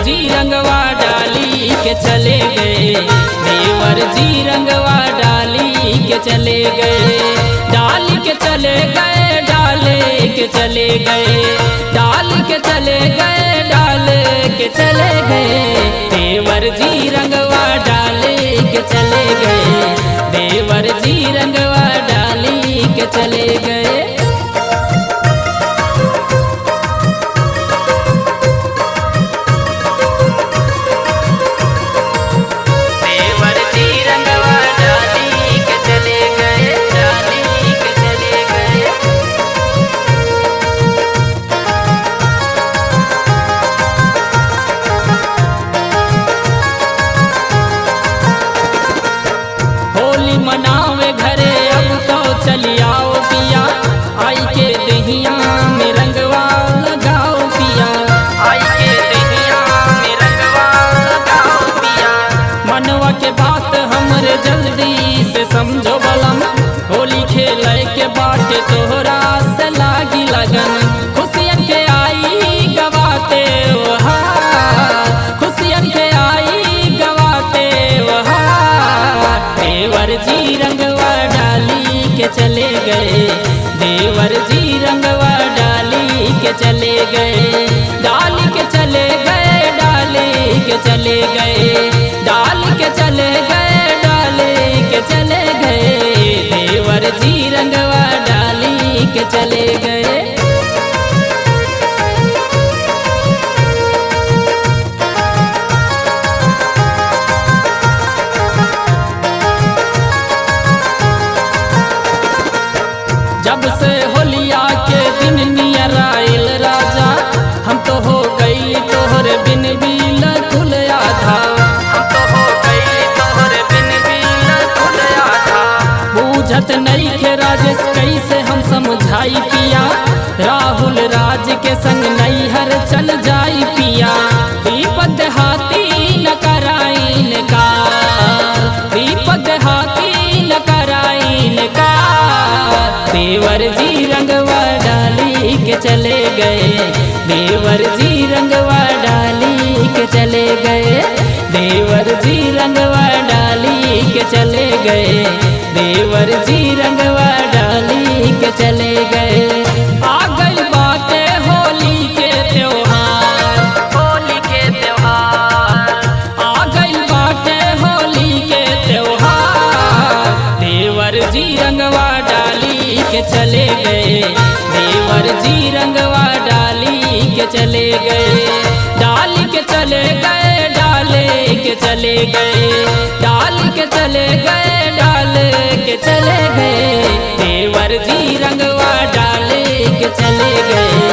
जी रंगवा डाली के चले गए, देवर जी रंगवा डाली के चले गए, डाल के चले गए, डाले के चले गए, डाल के चले गए, डाल के चले गए, देवर जी रंगवा डाले के चले गए, देवर जी रंगवा डाली के चले गए। मनावे घरे अब तो चली आओ पिया, आई के दहिया में रंगवा लगाओ पिया, आई के दहिया में रंगवा लगाओ पिया, मनवा के बात हमरे जल्दी से समझो बलम, होली खेले के बाटे तोहरा से लागी लगन, खुशियन के आई गवाते वहा, खुशियन के आई गवाते वहा, देवर जी रंगवा डाली के चले गए, देवर जी रंगवा डाली के चले गए, डाल के चले गए, डाले के चले गए, डाल के चले गए, डाले के चले गए, देवर जी रंगवा डाली के चले गए। जब से होलिया के दिन नियर आइल राजा, हम तो हो गई तोहर बिन बिल खुल आधा, हम तो हो गई तोहर बिन बिल खुल आधा, बूझत नहीं खे राजेश कैसे हम समझाई पिया, राहुल राज के संग नैहर चल जाई पिया, दीपक हाथी न कराइन का, दीपक हाथी न कराइन का, देवर जी रंगवा डाली के चले गए, देवर जी रंगवा डाली के चले गए, देवर जी रंगवा डाली के चले गए, देवर जी रंगवा डाली के चले गए। आ गई बातें होली के त्योहार, होली के त्योहार, आ गई बातें होली के त्योहार, देवर जी रंगवा डाली के चले गए, देवर जी रंगवा डाली के चले गए, डाल के चले गए, डाले के चले गए, डाल के चले गए, डाल के चले गए, देवर जी रंगवा डाले के चले गए।